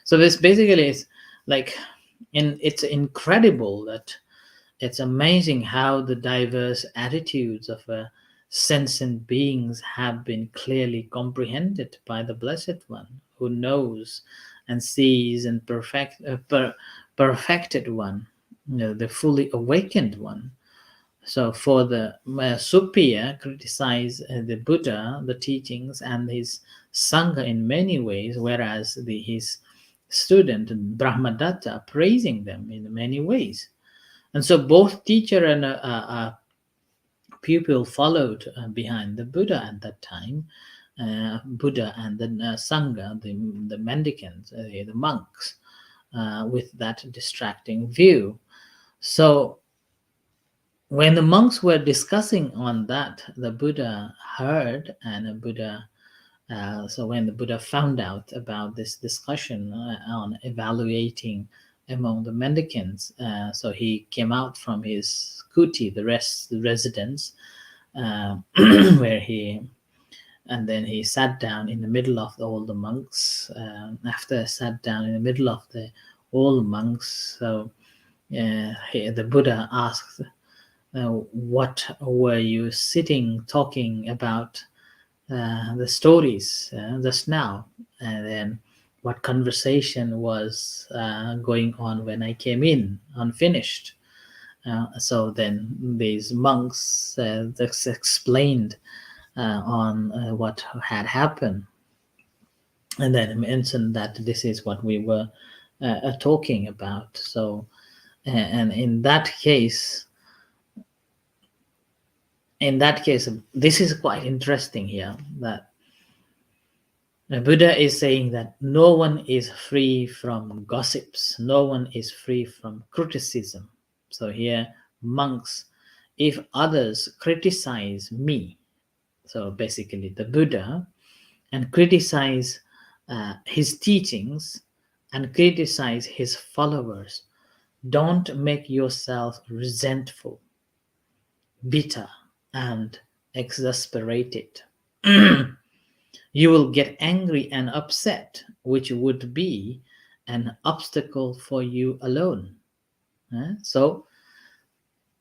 So this basically is like, it's incredible that it's amazing how the diverse attitudes of sentient beings have been clearly comprehended by the Blessed One, who knows and sees, and perfected one, the fully awakened one. So for the superior criticize the Buddha, the teachings, and his Sangha in many ways, whereas his student Brahmadatta praising them in many ways. And so both teacher and pupil followed behind the Buddha at that time. Buddha and the Sangha, the mendicants, the monks, with that distracting view. So when the monks were discussing on that, the Buddha heard, and the Buddha. So when the Buddha found out about this discussion on evaluating among the mendicants, so he came out from his kuti, the residence, where and then he sat down in the middle of all the monks. After sat down in the middle of all the monks, so the Buddha asked, "What were you sitting talking about?" The stories just now, and then what conversation was going on when I came in unfinished. So then these monks just explained on what had happened, and then mentioned that this is what we were talking about. So, and in that case, this is quite interesting here, that The Buddha is saying that no one is free from gossips, no one is free from criticism. So here, monks, if others criticize me, so basically the Buddha, and criticize his teachings and criticize his followers, don't make yourself resentful, bitter, and exasperated. You will get angry and upset, which would be an obstacle for you alone. So,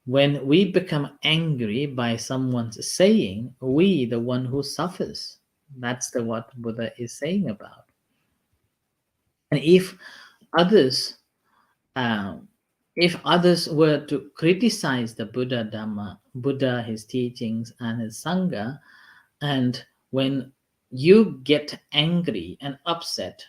when we become angry by someone's saying, we, the one who suffers. That's what Buddha is saying about. And others, um, if others were to criticize the Buddha, his teachings, and his Sangha, and when you get angry and upset,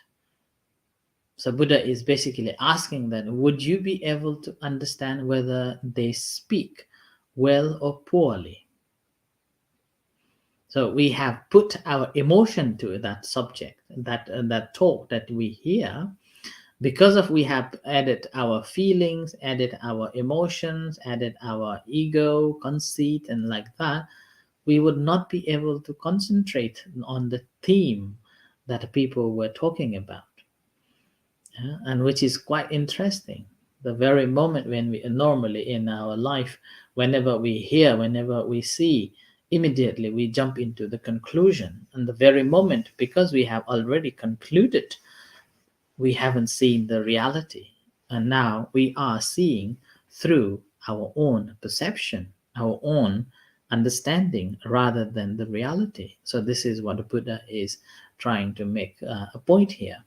so Buddha is basically asking that, would you be able to understand whether they speak well or poorly? So we have put our emotion to that subject, that talk that we hear, because of we have added our feelings, added our emotions, added our ego, conceit, and like that, we would not be able to concentrate on the theme that people were talking about. And which is quite interesting. The very moment when we normally in our life, whenever we hear, whenever we see, immediately we jump into the conclusion. And the very moment, because we have already concluded, we haven't seen the reality. And now we are seeing through our own perception, our own understanding, rather than the reality. So this is what the Buddha is trying to make a point here.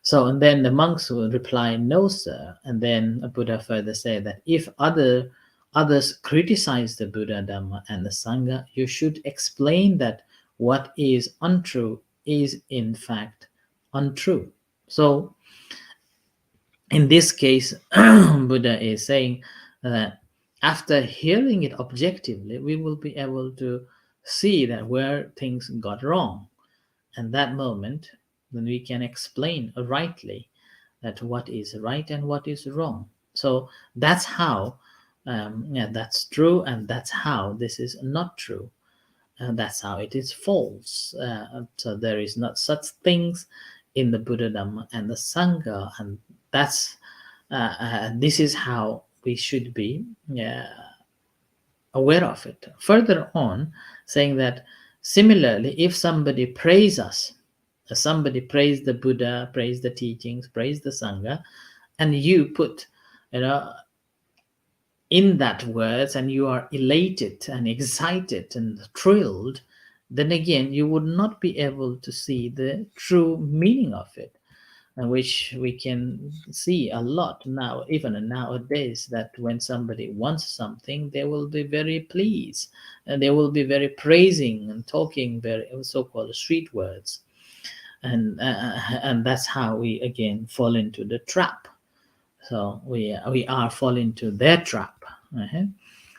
So, and then the monks will reply, no, sir. And then Buddha further said that if others criticize the Buddha, Dhamma, and the Sangha, you should explain that what is untrue is in fact untrue. So, in this case, Buddha is saying that after hearing it objectively, we will be able to see that where things got wrong. And that moment, then we can explain rightly that what is right and what is wrong. So that's how, that's true, and that's how this is not true. And that's how it is false. So there is not such things in the Buddha Dhamma and the Sangha, and that's this is how we should be aware of it. Further on, saying that similarly, if somebody praise us, somebody praise the Buddha, praise the teachings, praise the Sangha, and you put, in that words, and you are elated and excited and thrilled, then again you would not be able to see the true meaning of it, and which we can see a lot now, even nowadays, that when somebody wants something, they will be very pleased and they will be very praising and talking very so-called sweet words, and that's how we again fall into the trap. So we are falling into their trap.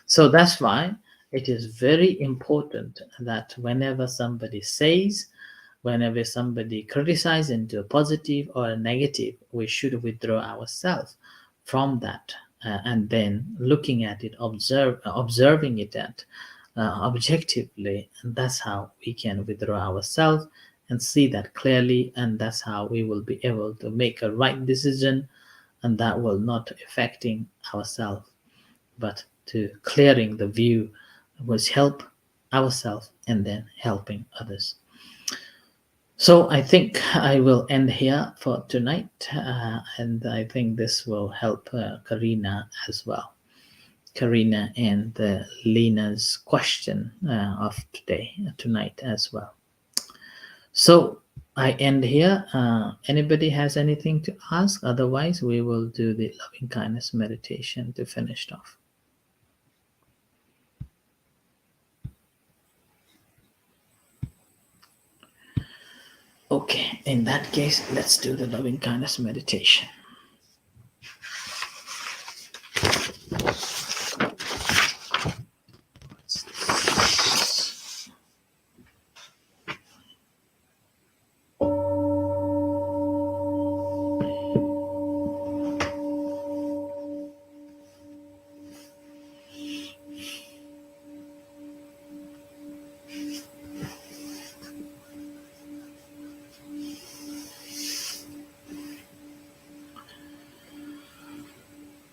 So that's why it is very important that whenever somebody says, whenever somebody criticizes into a positive or a negative, we should withdraw ourselves from that, and then looking at it, observing it at objectively, and that's how we can withdraw ourselves and see that clearly, and that's how we will be able to make a right decision, and that will not affecting ourselves, but to clearing the view, which help ourselves and then helping others. So I think I will end here for tonight, and I think this will help Karina as well. Karina and Lena's question of tonight as well. So I end here. Anybody has anything to ask? Otherwise, we will do the loving kindness meditation to finish off. Okay, in that case, let's do the loving kindness meditation.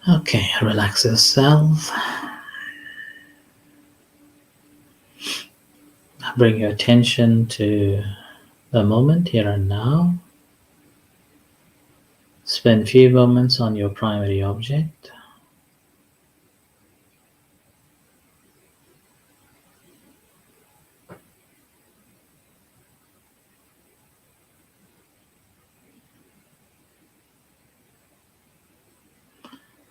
Okay, relax yourself. Bring your attention to the moment here and now. Spend a few moments on your primary object.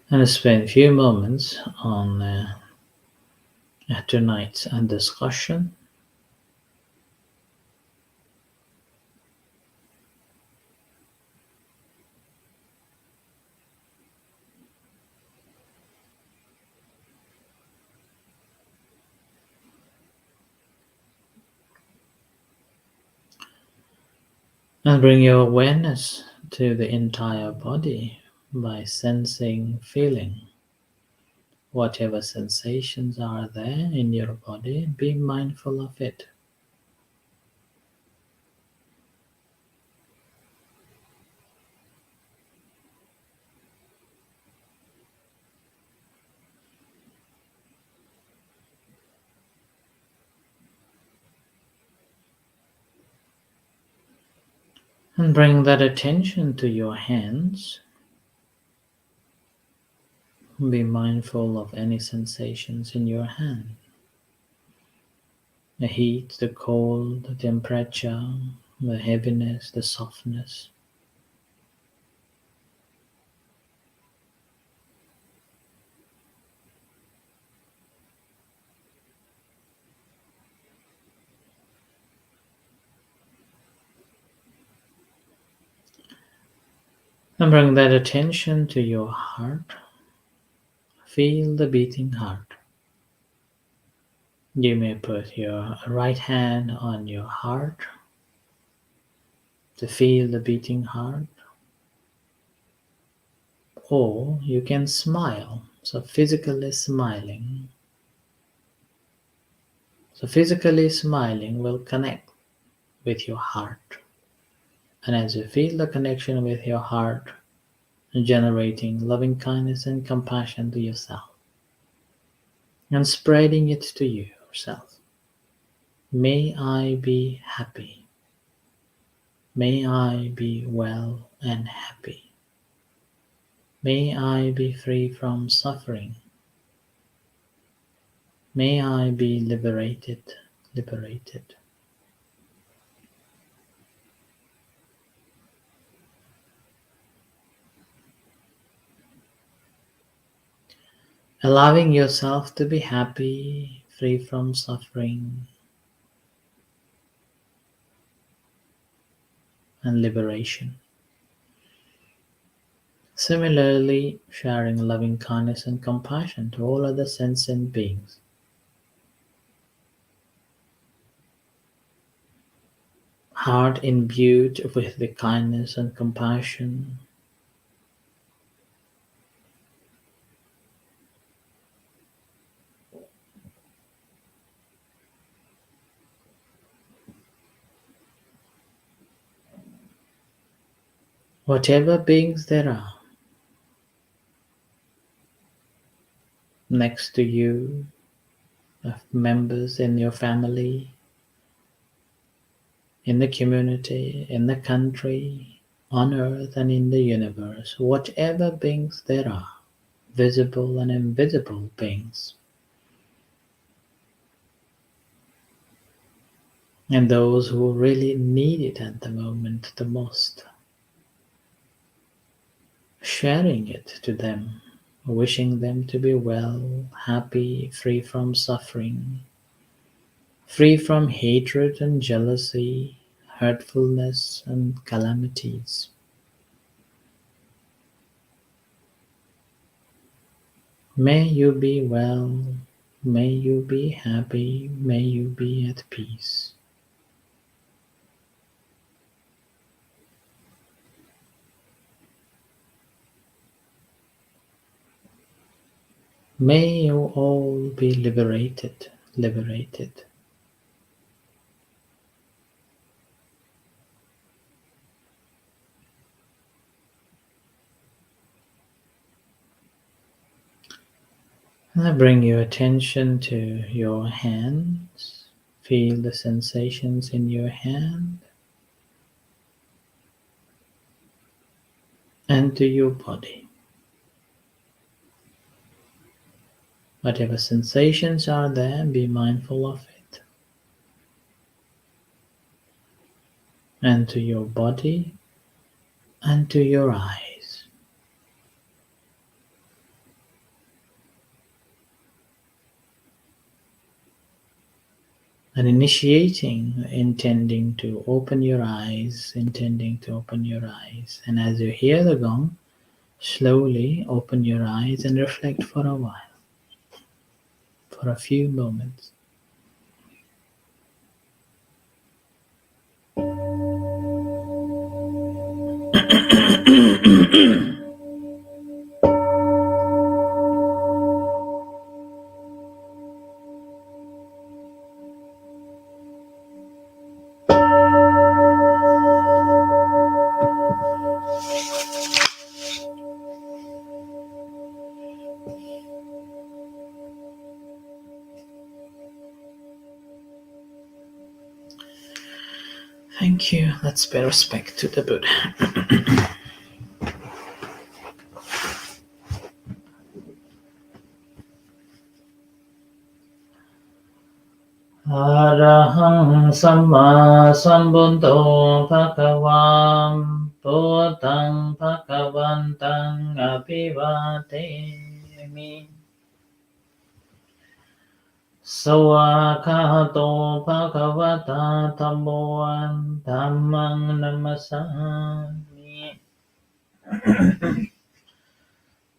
And spend a few moments on tonight's discussion. And bring your awareness to the entire body by sensing, feeling. Whatever sensations are there in your body, be mindful of it. And bring that attention to your hands. Be mindful of any sensations in your hand. The heat, the cold, the temperature, the heaviness, the softness. And bring that attention to your heart. Feel the beating heart. You may put your right hand on your heart to feel the beating heart, or you can smile, so physically smiling. So physically smiling will connect with your heart. And as you feel the connection with your heart, generating loving kindness and compassion to yourself, and spreading it to yourself. May I be happy. May I be well and happy. May I be free from suffering. May I be liberated, liberated. Allowing yourself to be happy, free from suffering, and liberation. Similarly, sharing loving kindness and compassion to all other sentient beings. Heart imbued with the kindness and compassion. Whatever beings there are next to you, members in your family, in the community, in the country, on earth and in the universe, whatever beings there are, visible and invisible beings, and those who really need it at the moment the most, sharing it to them, wishing them to be well, happy, free from suffering, free from hatred and jealousy, hurtfulness and calamities. May you be well, may you be happy, may you be at peace. May you all be liberated, liberated. Now bring your attention to your hands. Feel the sensations in your hand and to your body. Whatever sensations are there, be mindful of it. And to your body and to your eyes. And initiating, intending to open your eyes, intending to open your eyes. And as you hear the gong, slowly open your eyes and reflect for a while, for a few moments. Thank you. Let's pay respect to the Buddha. Arahang Samma Sambuddho Bhagavam Buddhang Bhagavantang Abhivatemi Sawakato Bhagavata Tammoan Dhammang Namasami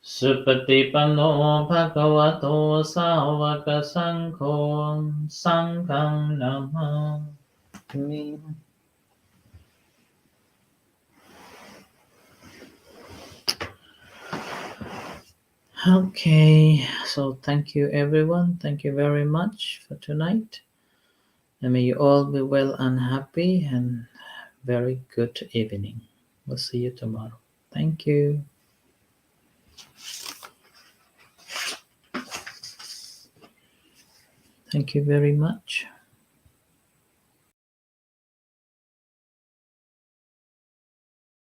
Supatipanno Bhagavato Sāvaka Sangho Sanghang Namami. Okay, so thank you everyone. Thank you very much for tonight. And may you all be well and happy and very good evening. We'll see you tomorrow. Thank you. Thank you very much.